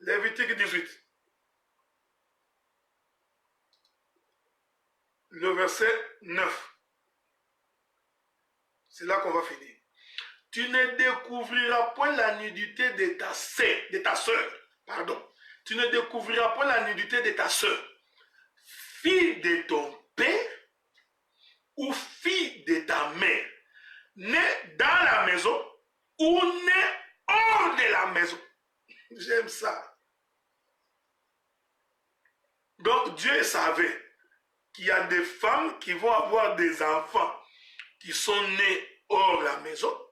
Lévitique 18. Le verset 9. C'est là qu'on va finir. Tu ne découvriras point la nudité de ta sœur. Pardon. Tu ne découvriras point la nudité de ta sœur. Fille de ton père ou fille de ta mère, née dans la maison ou née hors de la maison. J'aime ça. Donc Dieu savait qu'il y a des femmes qui vont avoir des enfants qui sont nés hors de la maison,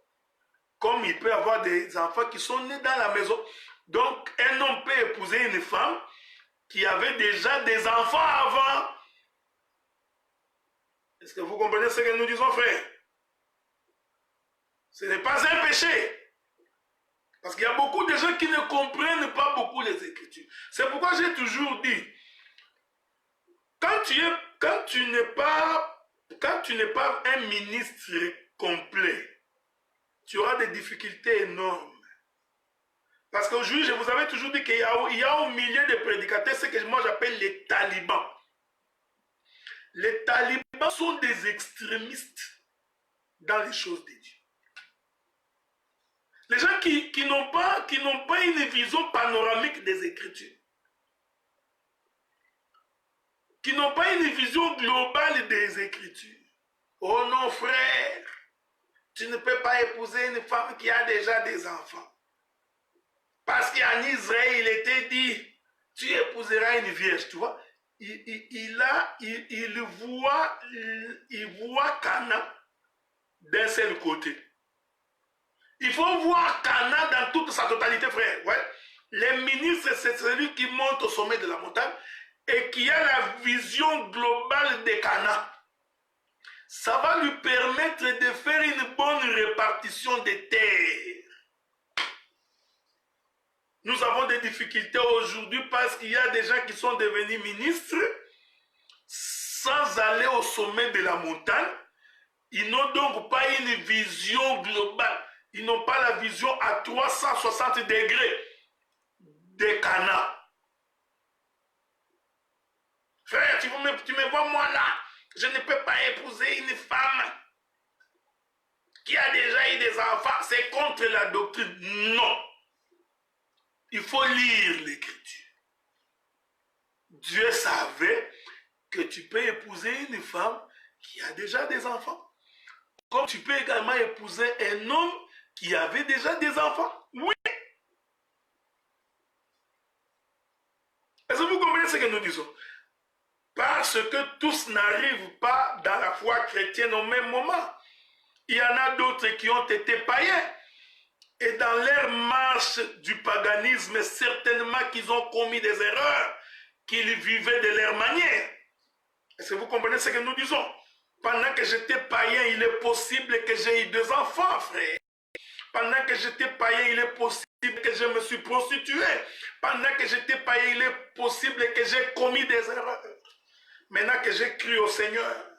comme il peut y avoir des enfants qui sont nés dans la maison. Donc un homme peut épouser une femme qui avait déjà des enfants avant. Est-ce que vous comprenez ce que nous disons, frère? Ce n'est pas un péché. Parce qu'il y a beaucoup de gens qui ne comprennent pas beaucoup les Écritures. C'est pourquoi j'ai toujours dit, quand tu n'es pas un ministre complet, tu auras des difficultés énormes. Parce qu'aujourd'hui, je vous avais toujours dit qu'il y a au milieu des prédicateurs ce que moi j'appelle les talibans. Les talibans sont des extrémistes dans les choses de Dieu. Les gens qui n'ont pas une vision panoramique des Écritures. Qui n'ont pas une vision globale des Écritures. Oh non, frère, tu ne peux pas épouser une femme qui a déjà des enfants. Parce qu'en Israël, il était dit, tu épouseras une vierge, tu vois. Il voit Cana d'un seul côté. Il faut voir Cana dans toute sa totalité, frère. Ouais. Les ministres, c'est celui qui monte au sommet de la montagne et qui a la vision globale de Cana. Ça va lui permettre de faire une bonne répartition des terres. Nous avons des difficultés aujourd'hui parce qu'il y a des gens qui sont devenus ministres sans aller au sommet de la montagne. Ils n'ont donc pas une vision globale. Ils n'ont pas la vision à 360 degrés de Cana. Frère, tu me vois moi là, je ne peux pas épouser une femme qui a déjà eu des enfants. C'est contre la doctrine. Non. Il faut lire l'Écriture. Dieu savait que tu peux épouser une femme qui a déjà des enfants. Comme tu peux également épouser un homme qui avait déjà des enfants. Oui. Est-ce que vous comprenez ce que nous disons? Parce que tous n'arrivent pas dans la foi chrétienne au même moment. Il y en a d'autres qui ont été païens. Et dans leur marche du paganisme, certainement qu'ils ont commis des erreurs, qu'ils vivaient de leur manière. Est-ce que vous comprenez ce que nous disons? Pendant que j'étais païen, il est possible que j'ai eu 2 enfants, frère. Pendant que j'étais païen, il est possible que je me suis prostitué. Pendant que j'étais païen, il est possible que j'ai commis des erreurs. Maintenant que j'ai cru au Seigneur,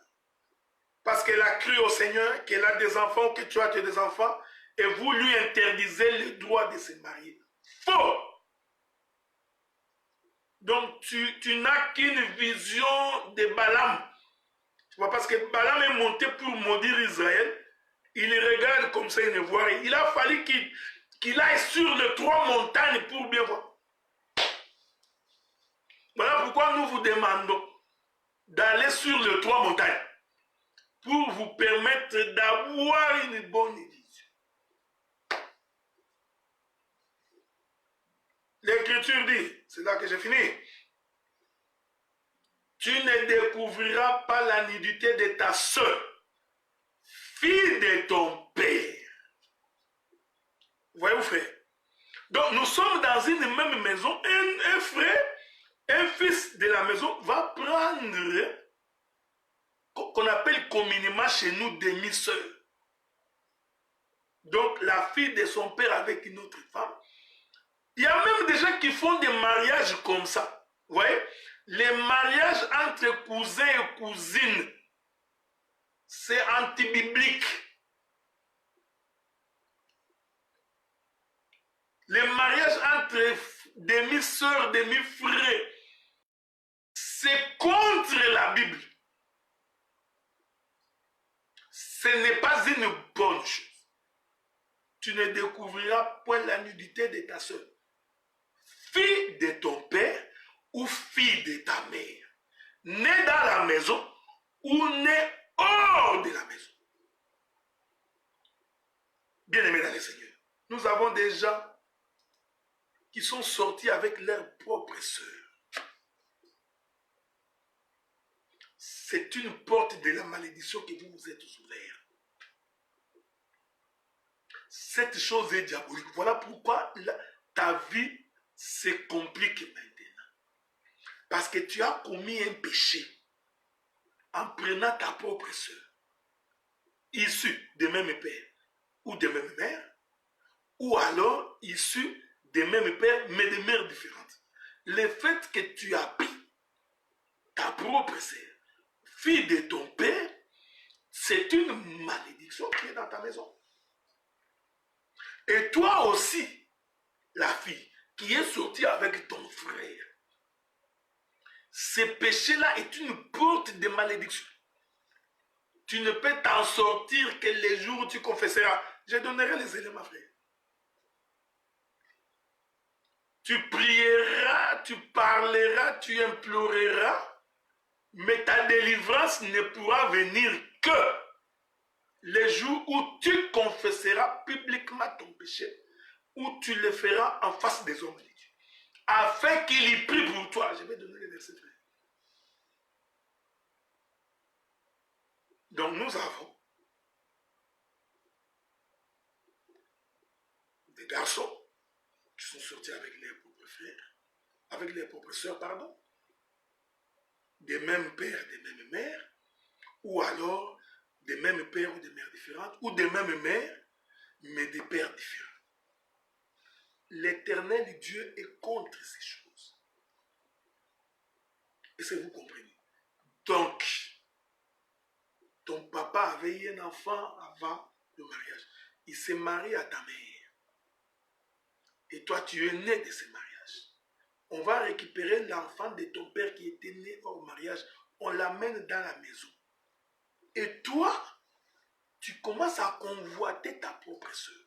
parce qu'elle a cru au Seigneur, qu'elle a des enfants, que tu as des enfants, et vous lui interdisez le droit de se marier. Faux! Donc tu n'as qu'une vision de Balaam. Tu vois, parce que Balaam est monté pour maudire Israël. Il regarde comme ça, il ne voit rien. Il a fallu qu'il aille sur les 3 montagnes pour bien voir. Voilà pourquoi nous vous demandons d'aller sur les 3 montagnes pour vous permettre d'avoir une bonne vision. L'Écriture dit, c'est là que j'ai fini, tu ne découvriras pas la nudité de ta soeur, fille de ton père. Voyez-vous, frère? Donc, nous sommes dans une même maison. Un frère, un fils de la maison va prendre, qu'on appelle communément chez nous, demi-sœur. Donc, la fille de son père avec une autre femme. Il y a même des gens qui font des mariages comme ça. Vous voyez? Les mariages entre cousins et cousines, c'est anti-biblique. Les mariages entre demi-sœurs, demi-frères, c'est contre la Bible. Ce n'est pas une bonne chose. Tu ne découvriras point la nudité de ta sœur, fille de ton père ou fille de ta mère, née dans la maison ou née hors de la maison. Bien-aimés dans le Seigneur, nous avons des gens qui sont sortis avec leurs propres sœurs. C'est une porte de la malédiction que vous vous êtes ouvert. Cette chose est diabolique. Voilà pourquoi ta vie se complique maintenant. Parce que tu as commis un péché en prenant ta propre sœur, issue de même père ou de même mère, ou alors issue de même père mais de mères différentes. Le fait que tu as pris ta propre sœur, fille de ton père, c'est une malédiction qui est dans ta maison. Et toi aussi, la fille qui est sortie avec ton frère, ce péché-là est une porte de malédiction. Tu ne peux t'en sortir que les jours où tu confesseras. Je donnerai les éléments, frère. Tu prieras, tu parleras, tu imploreras, mais ta délivrance ne pourra venir que les jours où tu confesseras publiquement ton péché, où tu le feras en face des hommes de Dieu, afin qu'il y prie pour toi. Je vais donner les versets. Donc nous avons des garçons qui sont sortis avec leurs propres frères, avec leurs propres sœurs, pardon, des mêmes pères, des mêmes mères, ou alors des mêmes pères ou des mères différentes, ou des mêmes mères, mais des pères différents. L'Éternel Dieu est contre ces choses. Est-ce que vous comprenez? Donc, ton papa avait eu un enfant avant le mariage. Il s'est marié à ta mère. Et toi, tu es né de ce mariage. On va récupérer l'enfant de ton père qui était né hors mariage. On l'amène dans la maison. Et toi, tu commences à convoiter ta propre soeur.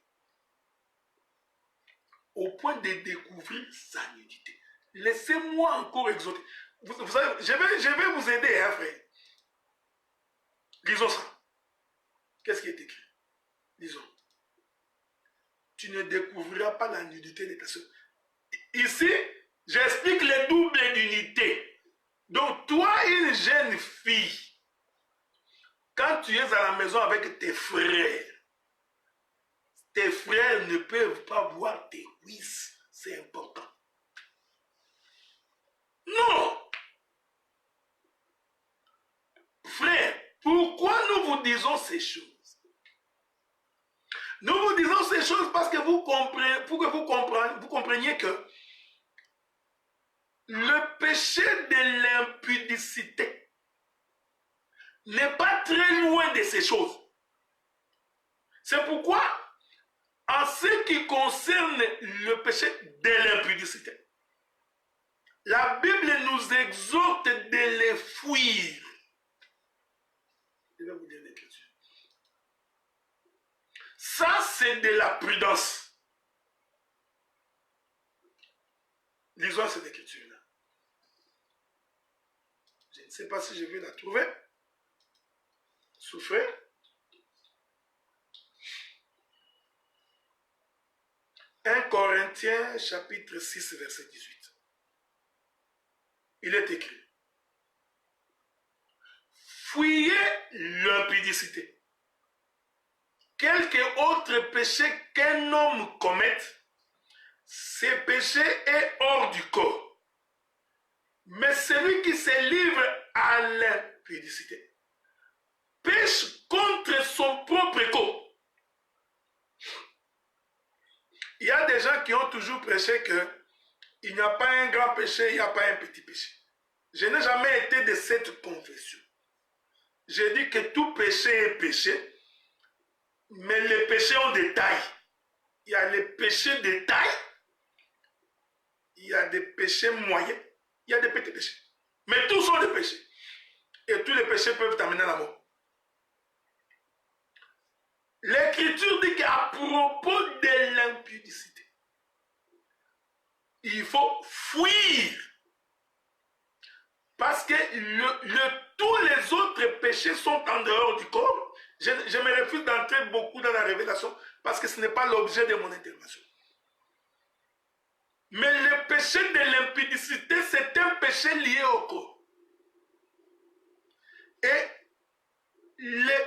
Au point de découvrir sa nudité. Laissez-moi encore exhorter. Vous savez, je vais vous aider, hein, frère. Lisons ça. Qu'est-ce qui est écrit? Lisons. Tu ne découvriras pas la nudité de ta soeur. Ici, j'explique les doubles d'unité. Donc, toi, une jeune fille, quand tu es à la maison avec tes frères ne peuvent pas voir tes cuisses. C'est important. Non! Frère, pourquoi nous vous disons ces choses? Nous vous disons ces choses parce que vous comprenez, pour que vous compreniez que le péché de l'impudicité n'est pas très loin de ces choses. C'est pourquoi, en ce qui concerne le péché de l'impudicité, la Bible nous exhorte de les fuir. Je vais vous dire l'écriture. Ça, c'est de la prudence. Lisons cette écriture-là. Je ne sais pas si je vais la trouver. Souffrez. « 1 Corinthiens, chapitre 6, verset 18. Il est écrit. Fuyez l'impudicité. Quelque autre péché qu'un homme commette, ce péché est hors du corps. Mais celui qui se livre à l'impudicité pêche contre son propre corps. Il y a des gens qui ont toujours prêché qu'il n'y a pas un grand péché, il n'y a pas un petit péché. Je n'ai jamais été de cette confession. J'ai dit que tout péché est péché, mais les péchés ont des tailles. Il y a les péchés de taille, il y a des péchés moyens, il y a des petits péchés. Mais tous sont des péchés. Et tous les péchés peuvent t'amener à la mort. L'Écriture dit qu'à propos de l'impudicité, il faut fuir. Parce que tous les autres péchés sont en dehors du corps. Je me refuse d'entrer beaucoup dans la révélation parce que ce n'est pas l'objet de mon intervention. Mais le péché de l'impudicité, c'est un péché lié au corps. Et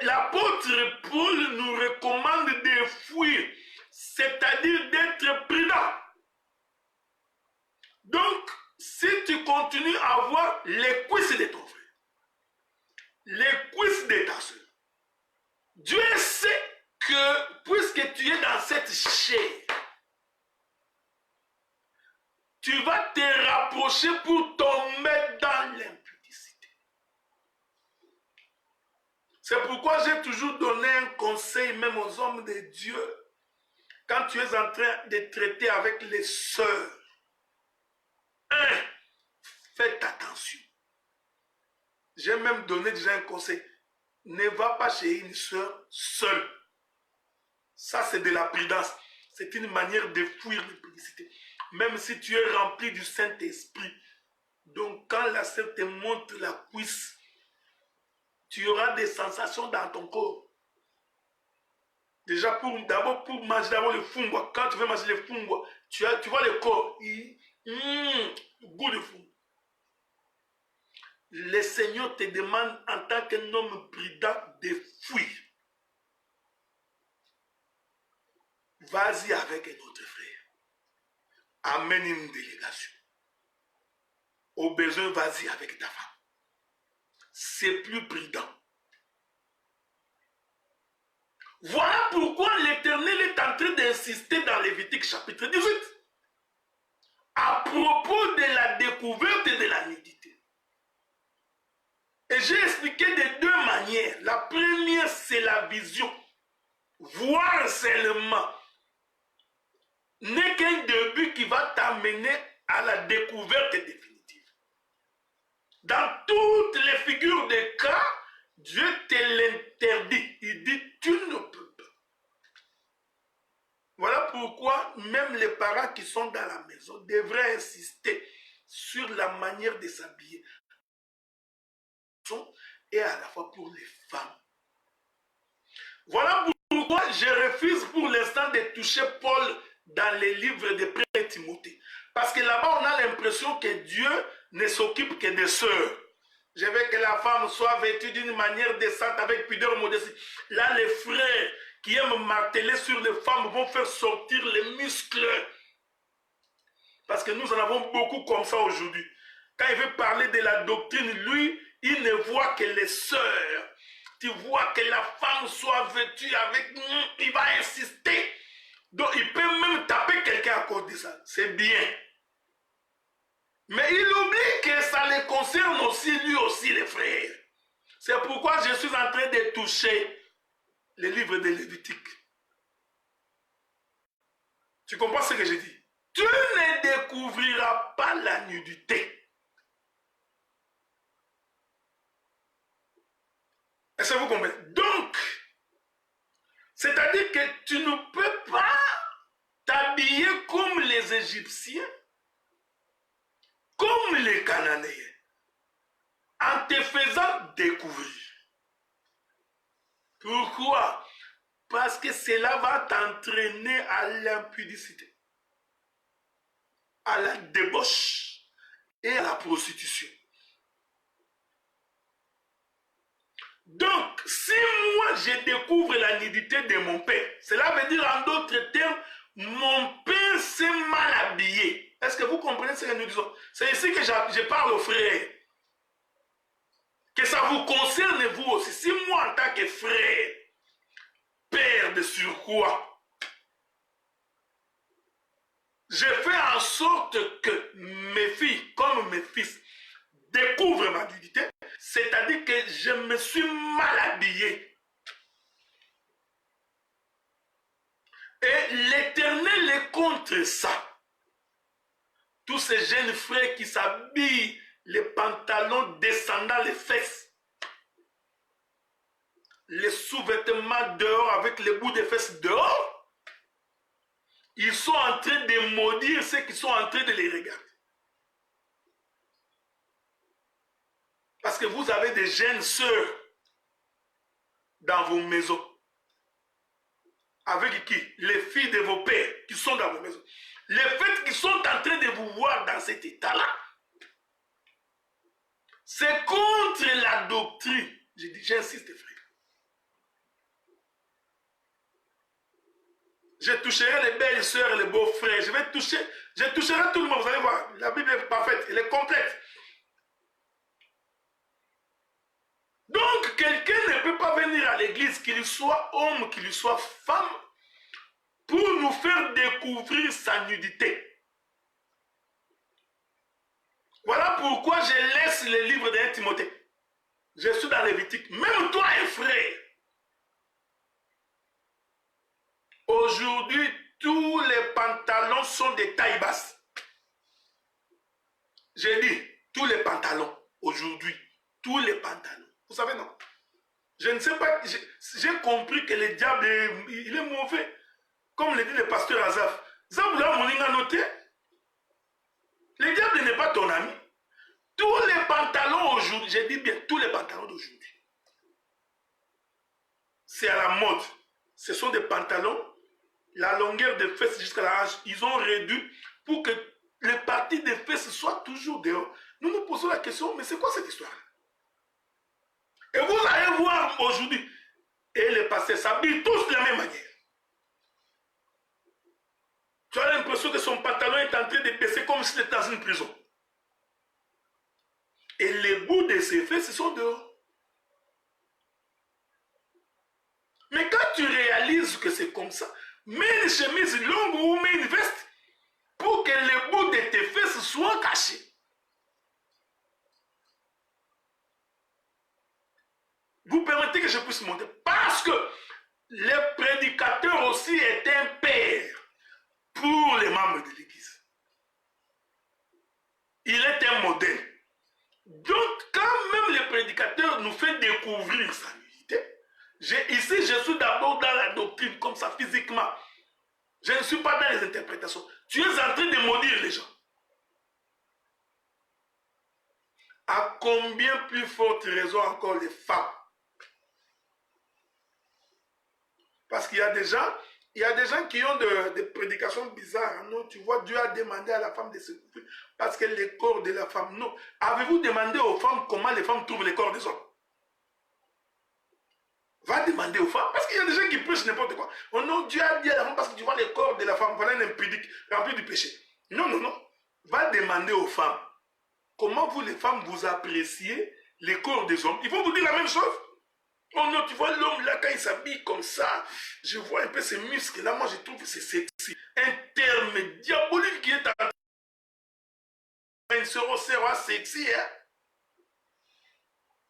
l'apôtre Paul nous recommande de fuir, c'est-à-dire d'être prudent. Donc, si tu continues à voir les cuisses de ton frère, les cuisses de ta soeur, Dieu sait que puisque tu es dans cette chair, tu vas te rapprocher pour tomber dans l'impudicité. C'est pourquoi j'ai toujours donné un conseil même aux hommes de Dieu. Quand tu es en train de traiter avec les sœurs, faites attention. J'ai même donné déjà un conseil. Ne va pas chez une sœur seule. Ça, c'est de la prudence. C'est une manière de fuir l'impudicité. Même si tu es rempli du Saint-Esprit. Donc, quand la sœur te montre la cuisse, tu auras des sensations dans ton corps. Déjà, d'abord, pour manger d'abord le fungwa. Quand tu veux manger le fungwa, tu vois le corps. Goût de fungwa. Le Seigneur te demande en tant qu'un homme prudent de fuir. Vas-y avec un autre frère. Amène une délégation. Au besoin, vas-y avec ta femme. C'est plus prudent. Voilà pourquoi l'Éternel est en train d'insister dans Lévitique chapitre 18. À propos de la découverte de la nudité. Et j'ai expliqué de deux manières. La première, c'est la vision. Voir seulement n'est qu'un début qui va t'amener à la découverte définitive. Dans toutes les figures des cas, Dieu te l'interdit. Il dit, tu ne peux pas. Voilà pourquoi même les parents qui sont dans la maison devraient insister sur la manière de s'habiller. Et à la fois pour les femmes. Voilà pourquoi je refuse pour l'instant de toucher Paul dans les livres de 1 Timothée. Parce que là-bas, on a l'impression que Dieu ne s'occupe que des sœurs. Je veux que la femme soit vêtue d'une manière décente, avec pudeur, modestie. Là, les frères qui aiment marteler sur les femmes vont faire sortir les muscles. Parce que nous en avons beaucoup comme ça aujourd'hui. Quand il veut parler de la doctrine, lui, il ne voit que les sœurs. Tu vois que la femme soit vêtue avec... Il va insister. Donc, il peut même taper quelqu'un à cause de ça. C'est bien. Mais il oublie que ça les concerne aussi, lui aussi, les frères. C'est pourquoi je suis en train de toucher les livres de Lévitique. Tu comprends ce que je dis? Tu ne découvriras pas la nudité. Est-ce que vous comprenez? Donc, c'est-à-dire que tu ne peux pas t'habiller comme les Égyptiens, comme les Cananéens, en te faisant découvrir. Pourquoi? Parce que cela va t'entraîner à l'impudicité, à la débauche et à la prostitution. Donc, si moi je découvre la nudité de mon père, cela veut dire en d'autres termes, mon père s'est mal habillé. Est-ce que vous comprenez ce que nous disons? C'est ici que je parle aux frères. Que ça vous concerne vous aussi. Si moi en tant que frère, père de surcroît, je fais en sorte que mes filles, comme mes fils, découvrent ma nudité, c'est-à-dire que je me suis mal habillé. Et l'Éternel est contre ça. Tout ces jeunes frères qui s'habillent les pantalons descendant les fesses, les sous-vêtements dehors avec les bouts des fesses dehors, ils sont en train de maudire ceux qui sont en train de les regarder. Parce que vous avez des jeunes sœurs dans vos maisons. Avec qui? Les filles de vos pères qui sont dans vos maisons. Les faits qui sont en train de vous voir dans cet état-là, c'est contre la doctrine. J'insiste, frère. Je toucherai les belles sœurs et les beaux frères. Je toucherai tout le monde. Vous allez voir, la Bible est parfaite, elle est complète. Donc, quelqu'un ne peut pas venir à l'église, qu'il soit homme, qu'il soit femme, pour nous faire découvrir sa nudité. Voilà pourquoi je laisse les livres de Timothée. Je suis dans Lévitique. Même toi, frère. Aujourd'hui, tous les pantalons sont de taille basse. J'ai dit, tous les pantalons, aujourd'hui, tous les pantalons. Vous savez, non? Je ne sais pas, j'ai compris que le diable, il est mauvais. Comme le dit le pasteur Azaf. Zabula Moninga noté, le diable n'est pas ton ami. Tous les pantalons aujourd'hui, je dis bien, tous les pantalons d'aujourd'hui, c'est à la mode. Ce sont des pantalons, la longueur des fesses jusqu'à la hanche, ils ont réduit pour que les parties des fesses soient toujours dehors. Nous nous posons la question, mais c'est quoi cette histoire? Et vous allez voir aujourd'hui, et les pasteurs s'habillent tous de la même manière. Tu as l'impression que son pantalon est en train de baisser comme s'il était dans une prison. Et les bouts de ses fesses sont dehors. Mais quand tu réalises que c'est comme ça, mets une chemise longue ou mets une veste pour que les bouts de tes fesses soient cachés. Vous permettez que je puisse monter. Parce que le prédicateur aussi est un père pour les membres de l'église. Il est un modèle. Donc, quand même le prédicateur nous fait découvrir sa nudité, ici je suis d'abord dans la doctrine, comme ça, physiquement. Je ne suis pas dans les interprétations. Tu es en train de maudire les gens. À combien plus forte raison encore les femmes? Parce qu'il y a des gens qui ont des prédications bizarres. Non, tu vois, Dieu a demandé à la femme de se couvrir parce que le corps de la femme, non. Avez-vous demandé aux femmes comment les femmes trouvent le corps des hommes? Va demander aux femmes, parce qu'il y a des gens qui prêchent n'importe quoi. Oh non, Dieu a dit à la femme parce que tu vois le corps de la femme, voilà un impudique, rempli du péché. Non, non, non. Va demander aux femmes comment vous les femmes vous appréciez les corps des hommes. Ils vont vous dire la même chose. Oh non, tu vois l'homme là, quand il s'habille comme ça, je vois un peu ses muscles là, moi je trouve que c'est sexy. Un terme diabolique qui est en train de sera sexy, hein?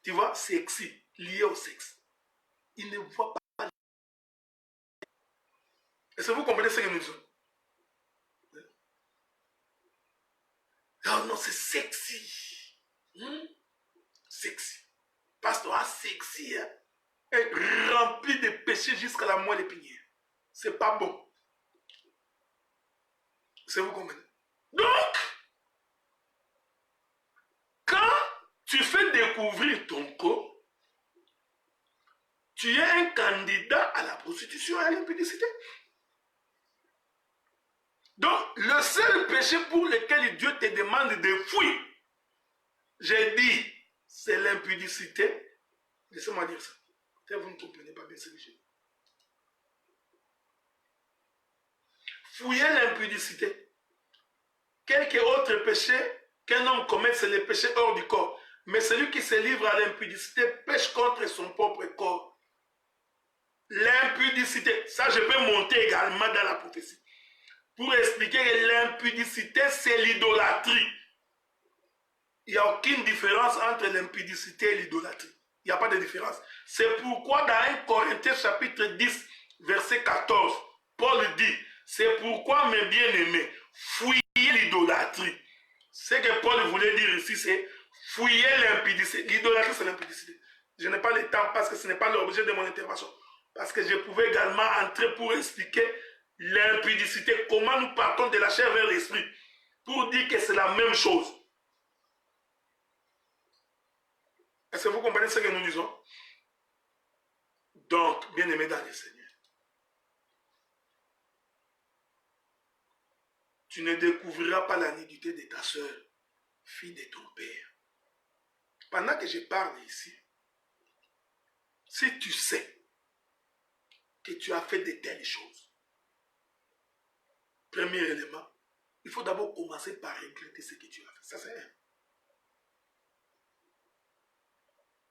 Tu vois, sexy, lié au sexe. Il ne voit pas. Est-ce que vous comprenez ce que nous disons? Oh non, c'est sexy. Sexy. Pasteur, sexy, hein? Et rempli de péchés jusqu'à la moelle épinière. C'est pas bon. C'est vous comprenez? Donc, quand tu fais découvrir ton corps, tu es un candidat à la prostitution et à l'impudicité. Donc, le seul péché pour lequel Dieu te demande de fuir, j'ai dit, c'est l'impudicité. Laissez-moi dire ça. Vous ne comprenez pas bien ce que j'ai dit. Fouiller l'impudicité. Quelque autre péché qu'un homme commet, c'est le péché hors du corps. Mais celui qui se livre à l'impudicité pêche contre son propre corps. L'impudicité, ça je peux monter également dans la prophétie. Pour expliquer que l'impudicité, c'est l'idolâtrie. Il n'y a aucune différence entre l'impudicité et l'idolâtrie. Il n'y a pas de différence. C'est pourquoi dans 1 Corinthiens chapitre 10, verset 14, Paul dit, c'est pourquoi mes bien-aimés, fuyez l'idolâtrie. Ce que Paul voulait dire ici, c'est fouiller l'impudicité. L'idolâtrie, c'est l'impudicité. Je n'ai pas le temps parce que ce n'est pas l'objet de mon intervention. Parce que je pouvais également entrer pour expliquer l'impudicité, comment nous partons de la chair vers l'esprit, pour dire que c'est la même chose. Est-ce que vous comprenez ce que nous disons? Donc, bien aimé dans le Seigneur, tu ne découvriras pas la nudité de ta soeur, fille de ton père. Pendant que je parle ici, si tu sais que tu as fait de telles choses, premier élément, il faut d'abord commencer par regretter ce que tu as fait. Ça, c'est un.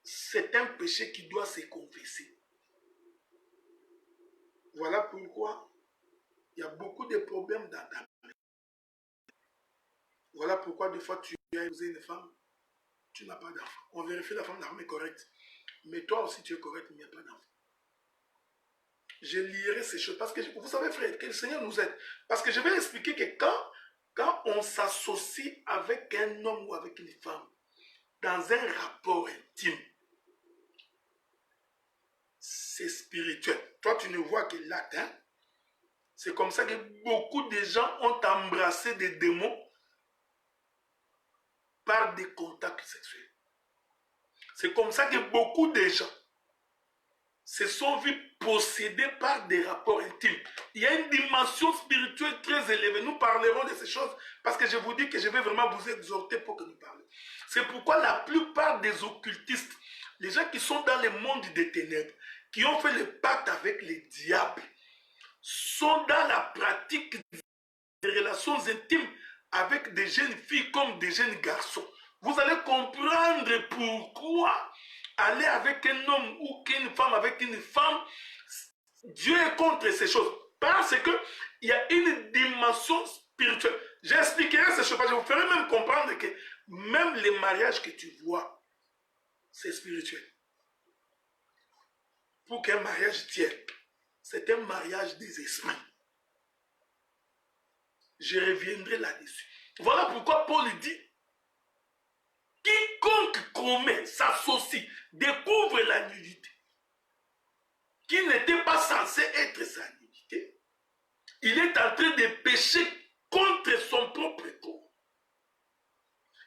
C'est un péché qui doit se confesser. Voilà pourquoi il y a beaucoup de problèmes dans ta vie. Voilà pourquoi des fois tu as épousé une femme, tu n'as pas d'enfant. On vérifie la femme est correcte. Mais toi aussi tu es correct, mais il n'y a pas d'enfant. Je lirai ces choses parce que vous savez frère, que le Seigneur nous aide. Parce que je vais expliquer que quand on s'associe avec un homme ou avec une femme dans un rapport intime, c'est spirituel. Toi tu ne vois que l'acte. Hein? C'est comme ça que beaucoup de gens ont embrassé des démons par des contacts sexuels. C'est comme ça que beaucoup de gens se sont vus possédés par des rapports intimes. Il y a une dimension spirituelle très élevée. Nous parlerons de ces choses parce que je vous dis que je vais vraiment vous exhorter pour que nous parlions. C'est pourquoi la plupart des occultistes, les gens qui sont dans le monde des ténèbres, qui ont fait le pacte avec les diables, sont dans la pratique des relations intimes avec des jeunes filles comme des jeunes garçons. Vous allez comprendre pourquoi aller avec un homme ou qu'une femme avec une femme, Dieu est contre ces choses. Parce qu'il y a une dimension spirituelle. J'expliquerai ces choses, je vous ferai même comprendre que même les mariages que tu vois, c'est spirituel. Pour qu'un mariage tienne, c'est un mariage des esprits. Je reviendrai là-dessus. Voilà pourquoi Paul dit, quiconque commet, s'associe, découvre la nudité, qui n'était pas censé être sa nudité, il est en train de pécher contre son propre corps.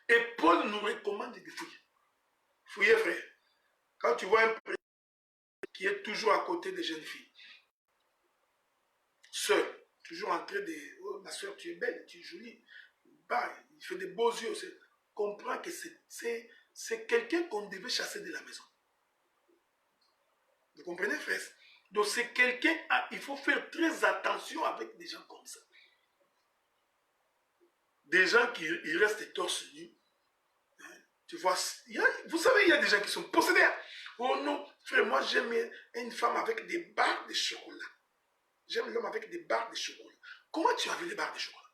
Et Paul nous recommande de fouiller. Fouiller, frère. Quand tu vois un prêtre qui est toujours à côté des jeunes filles, seul, toujours en train de, oh ma soeur, tu es belle, tu es jolie, bah, il fait des beaux yeux, comprends que c'est quelqu'un qu'on devait chasser de la maison. Vous comprenez, frère? Donc c'est quelqu'un, il faut faire très attention avec des gens comme ça. Des gens qui restent torse nu. Hein? Tu vois, vous savez, il y a des gens qui sont possédés. Oh non, frère, moi j'aime une femme avec des barres de chocolat. J'aime l'homme avec des barres de chocolat. Comment tu as vu les barres de chocolat?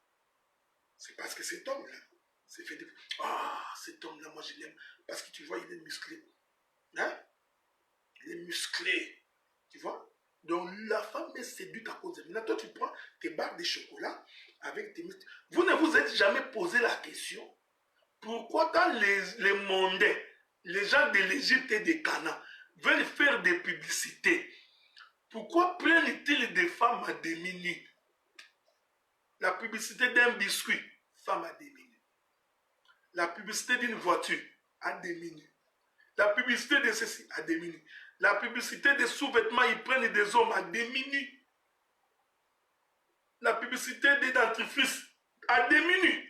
C'est parce que cet homme-là s'est fait des... Ah, cet homme-là, moi je l'aime. Parce que tu vois, il est musclé. Hein? Il est musclé. Tu vois? Donc la femme est séduite à cause de... Maintenant, toi, tu prends tes barres de chocolat avec tes muscles. Vous ne vous êtes jamais posé la question pourquoi quand les mondains, les gens de l'Égypte et des Canaan veulent faire des publicités, pourquoi prennent-ils des femmes à demi-nues? La publicité d'un biscuit, femme à demi-nues. La publicité d'une voiture, à demi-nues. La publicité de ceci, à demi-nues. La publicité des sous-vêtements, ils prennent des hommes à demi-nues. La publicité des dentifrices, à demi-nues.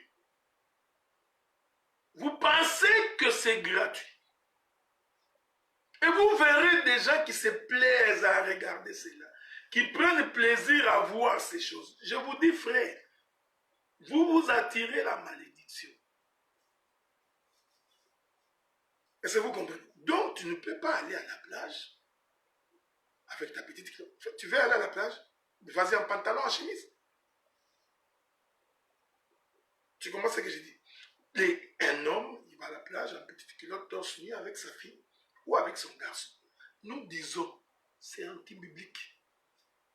Vous pensez que c'est gratuit. Et vous verrez des gens qui se plaisent à regarder cela, qui prennent plaisir à voir ces choses. Je vous dis, frère, vous vous attirez la malédiction. Est-ce que vous comprenez? Donc, tu ne peux pas aller à la plage avec ta petite culotte. Tu veux aller à la plage? Vas-y en pantalon, en chemise. Tu comprends ce que je dis? Un homme, il va à la plage en petite culotte, torse nu avec sa fille ou avec son garçon. Nous disons, c'est anti-biblique.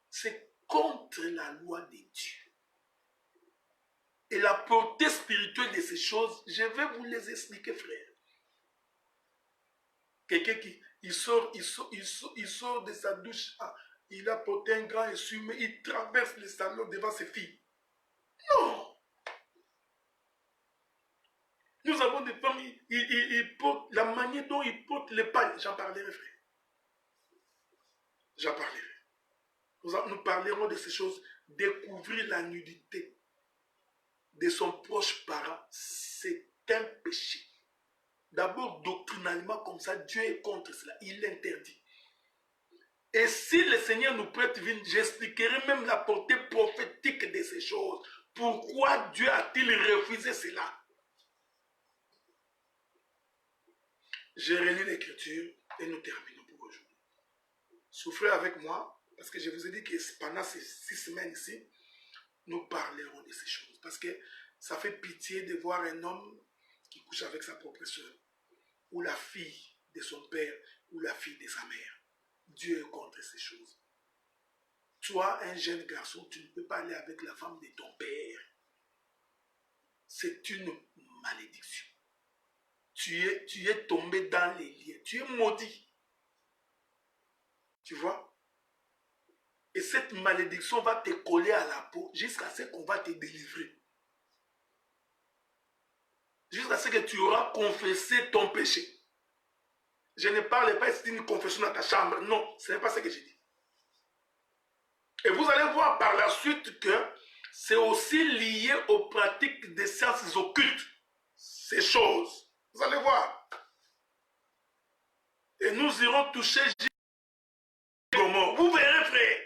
C'est contre la loi de Dieu. Et la portée spirituelle de ces choses, je vais vous les expliquer, frère. Quelqu'un qui il sort de sa douche, il a porté un grand essuie, mais il traverse le salon devant ses filles. Non! Nous avons des femmes, ils portent la manière dont ils portent les pagnes. J'en parlerai, frère. J'en parlerai. Nous parlerons de ces choses. Découvrir la nudité de son proche parent, c'est un péché. D'abord, doctrinalement, comme ça, Dieu est contre cela. Il interdit. Et si le Seigneur nous prête vie, j'expliquerai même la portée prophétique de ces choses. Pourquoi Dieu a-t-il refusé cela? J'ai relu l'Écriture et nous terminons pour aujourd'hui. Souffrez avec moi, parce que je vous ai dit que pendant ces 6 semaines ici, nous parlerons de ces choses. Parce que ça fait pitié de voir un homme qui couche avec sa propre soeur, ou la fille de son père, ou la fille de sa mère. Dieu est contre ces choses. Toi, un jeune garçon, tu ne peux pas aller avec la femme de ton père. C'est une malédiction. Tu es tombé dans les liens. Tu es maudit. Tu vois? Et cette malédiction va te coller à la peau jusqu'à ce qu'on va te délivrer. Jusqu'à ce que tu auras confessé ton péché. Je ne parle pas ici d'une confession dans ta chambre. Non, ce n'est pas ce que j'ai dit. Et vous allez voir par la suite que c'est aussi lié aux pratiques des sciences occultes. Ces choses. Vous allez voir. Et nous irons toucher Gomorrhe. Vous verrez, frère.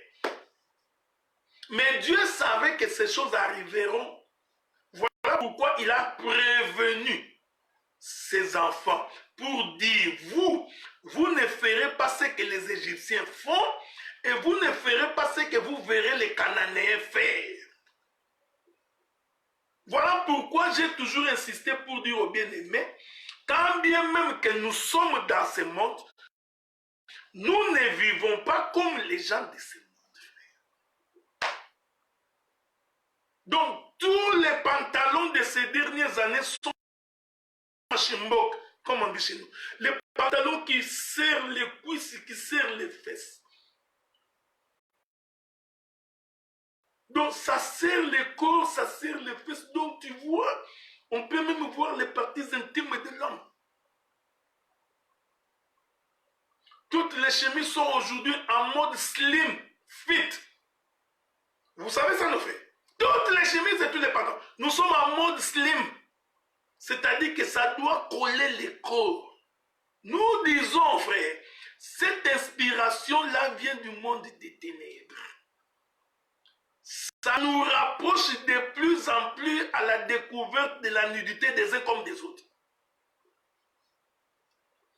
Mais Dieu savait que ces choses arriveront. Voilà pourquoi il a prévenu ses enfants pour dire, vous ne ferez pas ce que les Égyptiens font et vous ne ferez pas ce que vous verrez les Cananéens faire. Voilà pourquoi j'ai toujours insisté pour dire aux bien-aimés, quand bien même que nous sommes dans ce monde, nous ne vivons pas comme les gens de ce monde. Donc, tous les pantalons de ces dernières années sont chimbok, comme on dit chez nous. Les pantalons qui serrent les cuisses, qui serrent les fesses. Donc, ça serre les corps, ça serre les fesses. Donc, tu vois, on peut même voir les parties intimes de l'homme. Toutes les chemises sont aujourd'hui en mode slim, fit. Vous savez ça, nous fait. Toutes les chemises et tous les pantalons. Nous sommes en mode slim. C'est-à-dire que ça doit coller les corps. Nous disons, frère, cette inspiration-là vient du monde des ténèbres. Ça nous rapproche de plus en plus à la découverte de la nudité des uns comme des autres.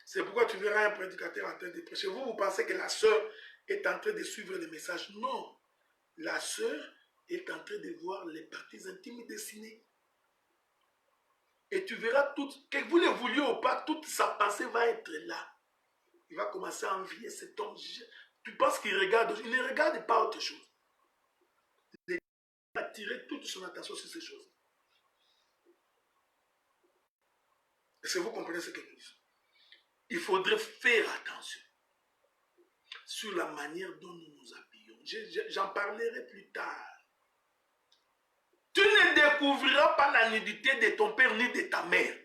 C'est pourquoi tu verras un prédicateur en train de prêcher. Vous pensez que la sœur est en train de suivre le message. Non. La sœur est en train de voir les parties intimes dessinées. Et tu verras tout, que vous le vouliez ou pas, toute sa pensée va être là. Il va commencer à envier cet homme. Tu penses qu'il regarde, il ne regarde pas autre chose. Il va attirer toute son attention sur ces choses. Est-ce que vous comprenez ce que nous disons? Il faudrait faire attention sur la manière dont nous nous habillons. J'en parlerai plus tard. Tu ne découvriras pas la nudité de ton père ni de ta mère.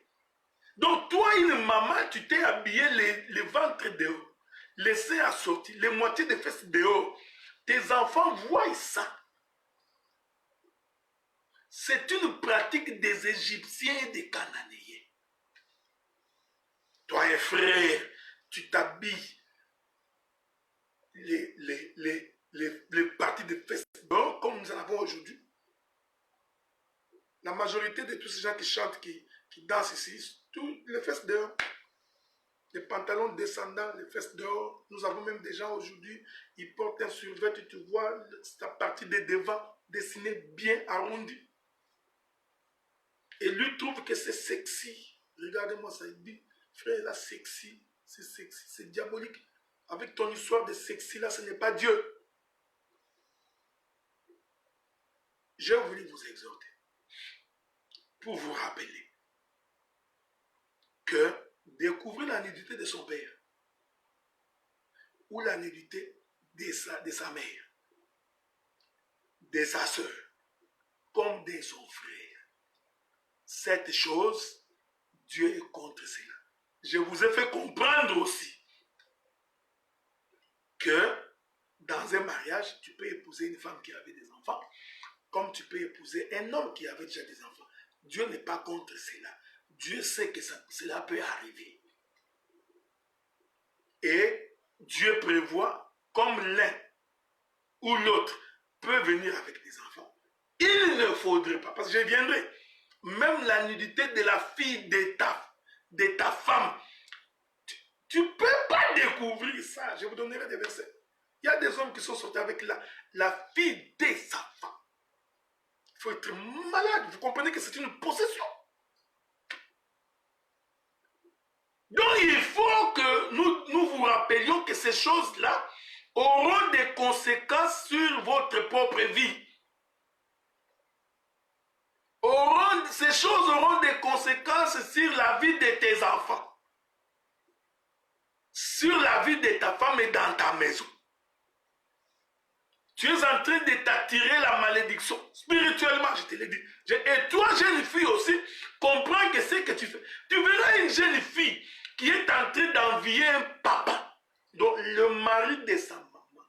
Donc toi, une maman, tu t'es habillé les ventres dehors, les seins assortis, les moitiés des fesses dehors. Tes enfants voient ça. C'est une pratique des Égyptiens et des Cananéens. Toi, un frère, tu t'habilles les parties de fesses dehors comme nous en avons aujourd'hui. La majorité de tous ces gens qui chantent, qui dansent ici, tous les fesses dehors. Les pantalons descendants, les fesses dehors. Nous avons même des gens aujourd'hui, ils portent un survêt, tu vois sa partie de devant dessinée bien arrondie. Et lui trouve que c'est sexy. Regardez-moi ça, il dit, frère, là, sexy, c'est diabolique. Avec ton histoire de sexy, là, ce n'est pas Dieu. J'ai voulu vous exhorter pour vous rappeler que découvrir la nudité de son père ou la nudité de sa mère, de sa soeur, comme de son frère. Cette chose, Dieu est contre cela. Je vous ai fait comprendre aussi que dans un mariage, tu peux épouser une femme qui avait des enfants, comme tu peux épouser un homme qui avait déjà des enfants. Dieu n'est pas contre cela. Dieu sait que cela peut arriver. Et Dieu prévoit, comme l'un ou l'autre peut venir avec des enfants, il ne faudrait pas, parce que je viendrai, même la nudité de la fille de ta femme, tu ne peux pas découvrir ça. Je vous donnerai des versets. Il y a des hommes qui sont sortis avec la fille de sa femme. Il faut être malade. Vous comprenez que c'est une possession. Donc il faut que nous vous rappelions que ces choses-là auront des conséquences sur votre propre vie. Ces choses auront des conséquences sur la vie de tes enfants, sur la vie de ta femme et dans ta maison. Tu es en train de t'attirer la malédiction spirituellement, je te l'ai dit. Et toi, jeune fille aussi, comprends que c'est que tu fais. Tu verras une jeune fille qui est en train d'envier un papa, donc le mari de sa maman.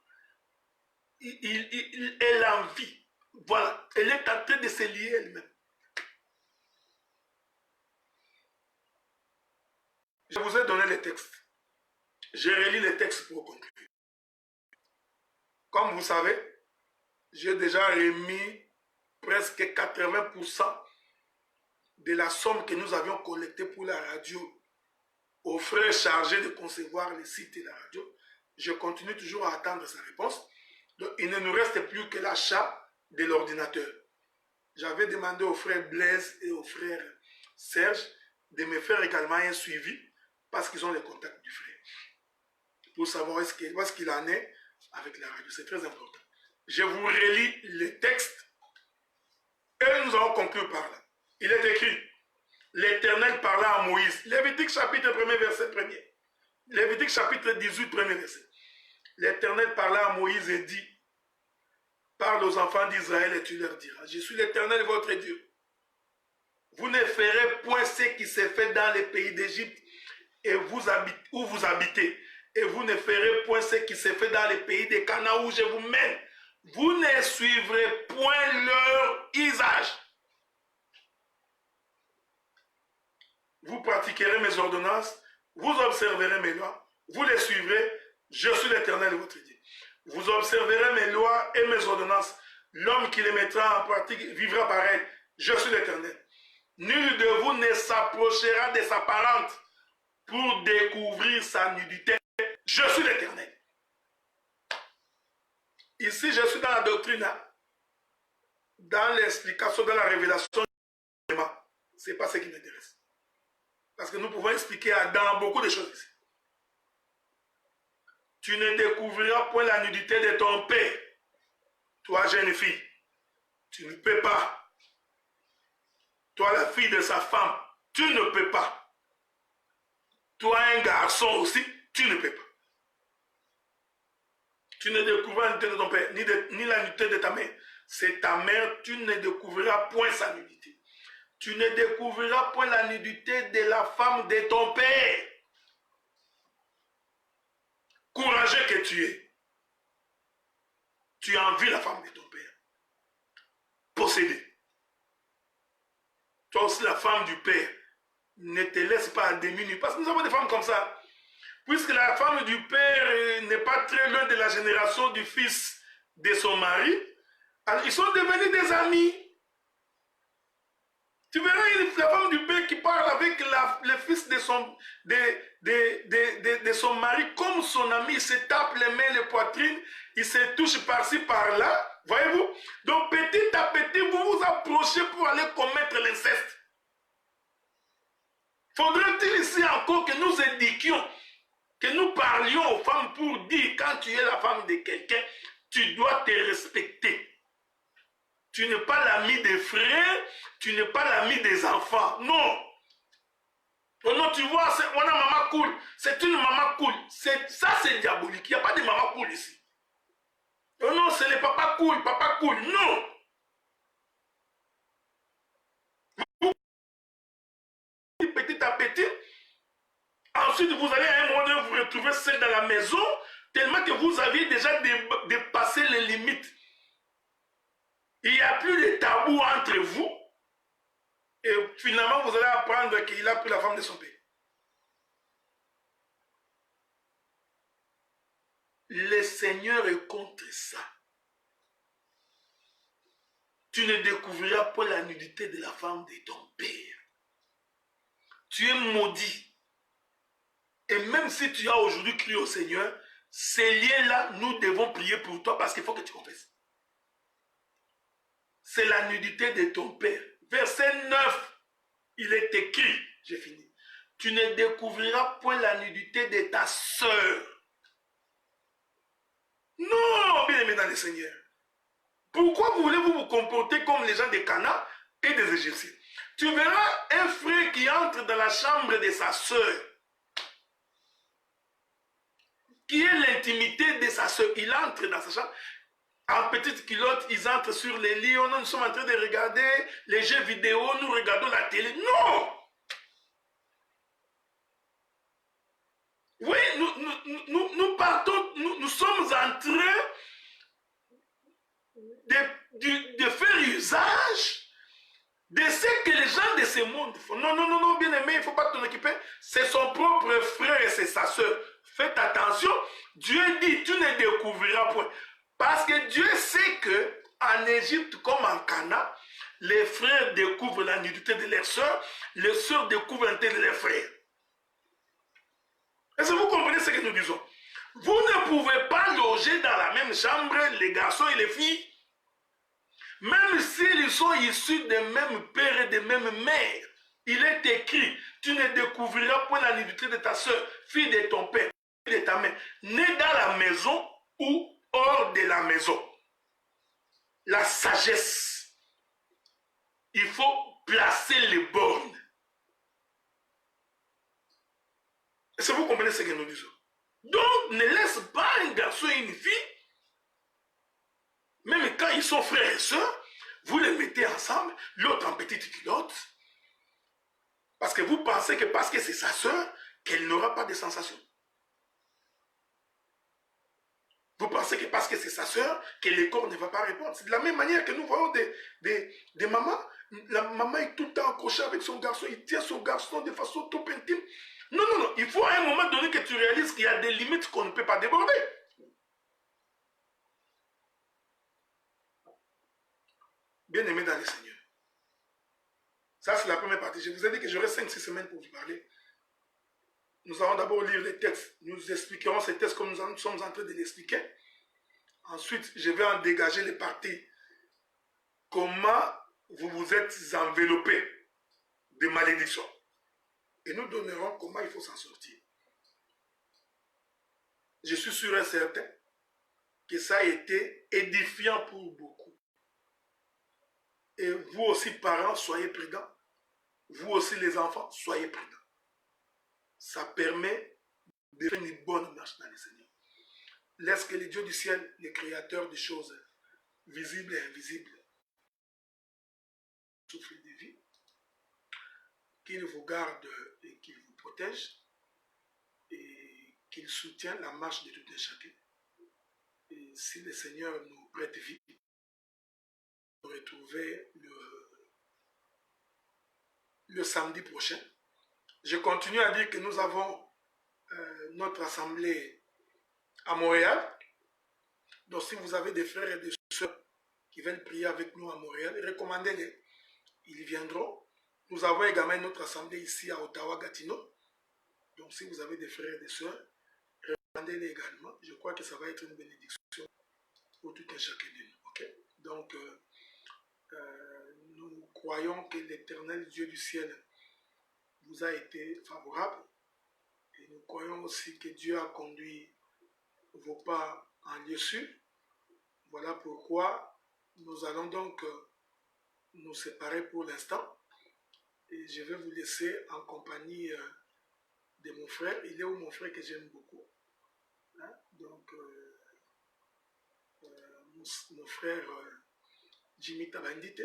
Elle envie. Voilà, elle est en train de se lier elle-même. Je vous ai donné les textes. J'ai relis les textes pour conclure. Comme vous savez, j'ai déjà remis presque 80% de la somme que nous avions collectée pour la radio aux frères chargés de concevoir les sites et la radio. Je continue toujours à attendre sa réponse. Donc, il ne nous reste plus que l'achat de l'ordinateur. J'avais demandé aux frères Blaise et aux frères Serge de me faire également un suivi parce qu'ils ont les contacts du frère. Pour savoir où est-ce qu'il en est avec la radio. C'est très important. Je vous relis les textes et nous allons conclure par là. Il est écrit, l'Éternel parla à Moïse. Lévitique chapitre 1er verset 1er. Lévitique chapitre 18 premier verset. L'Éternel parla à Moïse et dit, parle aux enfants d'Israël et tu leur diras, je suis l'Éternel votre Dieu. Vous ne ferez point ce qui s'est fait dans les pays d'Égypte et où vous habitez. Et vous ne ferez point ce qui s'est fait dans les pays de Canaan où je vous mène. Vous ne suivrez point leur usage. Vous pratiquerez mes ordonnances, vous observerez mes lois, vous les suivrez, je suis l'Éternel votre Dieu. Vous observerez mes lois et mes ordonnances. L'homme qui les mettra en pratique vivra par elles. Je suis l'Éternel. Nul de vous ne s'approchera de sa parente pour découvrir sa nudité. Je suis l'Éternel. Ici, je suis dans la doctrine, dans l'explication, dans la révélation. Ce n'est pas ce qui m'intéresse. Parce que nous pouvons expliquer dans beaucoup de choses ici. Tu ne découvriras point la nudité de ton père. Toi, jeune fille, tu ne peux pas. Toi, la fille de sa femme, tu ne peux pas. Toi, un garçon aussi, tu ne peux pas. Tu ne découvriras la nudité de ton père, ni la nudité de ta mère. C'est ta mère, tu ne découvriras point sa nudité. Tu ne découvriras point la nudité de la femme de ton père. Courageux que tu es. Tu envies la femme de ton père. Possédé. Toi aussi, la femme du père, ne te laisse pas diminuer. Parce que nous avons des femmes comme ça. Puisque la femme du père n'est pas très loin de la génération du fils de son mari, alors ils sont devenus des amis. Tu verras la femme du père qui parle avec le fils de son mari comme son ami. Il se tape les mains, les poitrines, il se touche par-ci, par-là. Voyez-vous? Donc petit à petit, vous vous approchez pour aller commettre l'inceste. Faudrait-il ici encore que nous éduquions, que nous parlions aux femmes pour dire, quand tu es la femme de quelqu'un, tu dois te respecter. Tu n'es pas l'ami des frères, tu n'es pas l'ami des enfants. Non. Oh non, tu vois, on a maman cool. C'est une maman cool. Ça, c'est diabolique. Il n'y a pas de maman cool ici. Oh non, c'est les papas cool, papa cool. Non. Petit à petit, ensuite vous allez à un moment donné vous retrouver seul dans la maison, tellement que vous aviez déjà dépassé les limites. Il n'y a plus de tabou entre vous. Et finalement, vous allez apprendre qu'il a pris la femme de son père. Le Seigneur est contre ça. Tu ne découvriras pas la nudité de la femme de ton père. Tu es maudit. Et même si tu as aujourd'hui crié au Seigneur, ces liens-là, nous devons prier pour toi parce qu'il faut que tu confesses. C'est la nudité de ton père. Verset 9, il est écrit, j'ai fini. Tu ne découvriras point la nudité de ta sœur. Non, bien aimé dans le Seigneur. Pourquoi voulez-vous vous comporter comme les gens des Cana et des Égyptiens? Tu verras un frère qui entre dans la chambre de sa sœur, qui est l'intimité de sa sœur. Il entre dans sa chambre, en petite culotte, ils entrent sur les lits, nous sommes en train de regarder les jeux vidéo, nous regardons la télé. Non! Oui, nous partons, nous sommes en train de faire usage de ce que les gens de ce monde font. Non, non, non, non, bien aimé, il ne faut pas t'en occuper. C'est son propre frère et c'est sa soeur. Faites attention. Dieu dit, tu ne découvriras point. Parce que Dieu sait que en Égypte comme en Cana, les frères découvrent la nudité de leurs soeurs, les soeurs découvrent la nudité de leurs frères. Est-ce que vous comprenez ce que nous disons? Vous ne pouvez pas loger dans la même chambre les garçons et les filles, même s'ils sont issus des mêmes pères et des mêmes mères. Il est écrit, tu ne découvriras point la nudité de ta soeur, fille de ton père, fille de ta mère, née dans la maison ou hors de la maison. La sagesse. Il faut placer les bornes. Est-ce que vous comprenez ce que nous disons? Donc, ne laisse pas un garçon et une fille, même quand ils sont frères et sœurs, vous les mettez ensemble, l'autre en petite culotte, parce que vous pensez que parce que c'est sa sœur, qu'elle n'aura pas de sensations. Vous pensez que parce que c'est sa sœur, que le corps ne va pas répondre. C'est de la même manière que nous voyons des mamans. La maman est tout le temps accrochée avec son garçon, il tient son garçon de façon trop intime. Non, non, non, il faut à un moment donné que tu réalises qu'il y a des limites qu'on ne peut pas déborder. Bien aimé dans le Seigneur. Ça, c'est la première partie. Je vous ai dit que j'aurai 5-6 semaines pour vous parler. Nous allons d'abord lire les textes. Nous expliquerons ces textes comme nous sommes en train de l'expliquer. Ensuite, je vais en dégager les parties. Comment vous vous êtes enveloppé de malédictions. Et nous donnerons comment il faut s'en sortir. Je suis sûr et certain que ça a été édifiant pour beaucoup. Et vous aussi, parents, soyez prudents. Vous aussi, les enfants, soyez prudents. Ça permet de faire une bonne marche dans le Seigneur. Laisse que le Dieu du ciel, le créateur des choses visibles et invisibles, souffle de vie, qu'il vous garde et qu'il vous protège et qu'il soutienne la marche de tout un chacun. Et si le Seigneur nous prête vie, nous retrouver le samedi prochain. Je continue à dire que nous avons notre assemblée à Montréal. Donc si vous avez des frères et des sœurs qui viennent prier avec nous à Montréal, recommandez-les. Ils viendront. Nous avons également notre assemblée ici à Ottawa-Gatineau. Donc si vous avez des frères et des sœurs, recommandez-les également. Je crois que ça va être une bénédiction pour tout un chacun de nous. Okay? Donc nous croyons que l'Éternel Dieu du ciel vous a été favorable. Et nous croyons aussi que Dieu a conduit vos pas en lieu sûr. Voilà pourquoi nous allons donc nous séparer pour l'instant. Et je vais vous laisser en compagnie de mon frère. Il est où mon frère que j'aime beaucoup. Hein? Donc, mon frère Jimmy Tabandite.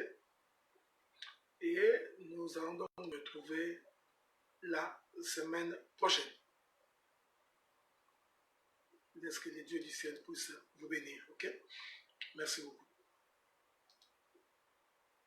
Et nous allons donc nous retrouver la semaine prochaine. Laisse que les dieux du ciel puissent vous bénir. Ok? Merci beaucoup.